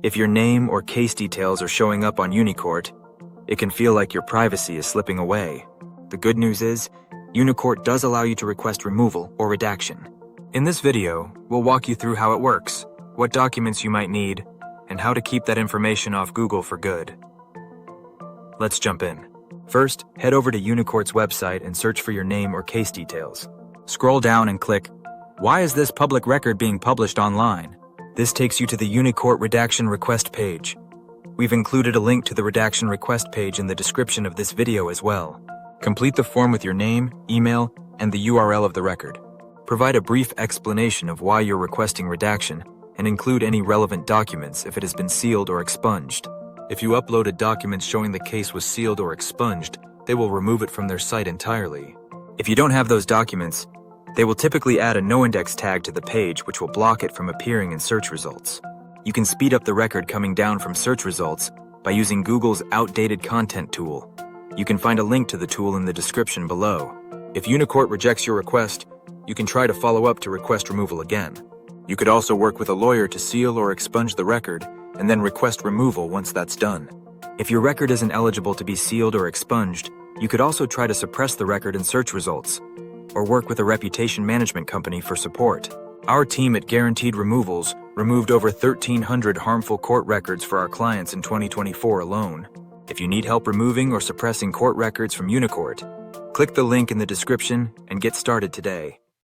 If your name or case details are showing up on UniCourt, it can feel like your privacy is slipping away. The good news is, UniCourt does allow you to request removal or redaction. In this video, we'll walk you through how it works, what documents you might need, and how to keep that information off Google for good. Let's jump in. First, head over to UniCourt's website and search for your name or case details. Scroll down and click, "Why is this public record being published online?" This takes you to the UniCourt redaction request page. We've included a link to the redaction request page in the description of this video as well. Complete the form with your name, email, and the URL of the record. Provide a brief explanation of why you're requesting redaction and include any relevant documents if it has been sealed or expunged. If you uploaded documents showing the case was sealed or expunged, they will remove it from their site entirely. If you don't have those documents, they will typically add a no-index tag to the page which will block it from appearing in search results. You can speed up the record coming down from search results by using Google's outdated content tool. You can find a link to the tool in the description below. If UniCourt rejects your request, you can try to follow up to request removal again. You could also work with a lawyer to seal or expunge the record and then request removal once that's done. If your record isn't eligible to be sealed or expunged, you could also try to suppress the record in search results or work with a reputation management company for support. Our team at Guaranteed Removals removed over 1,300 harmful court records for our clients in 2024 alone. If you need help removing or suppressing court records from UniCourt, click the link in the description and get started today.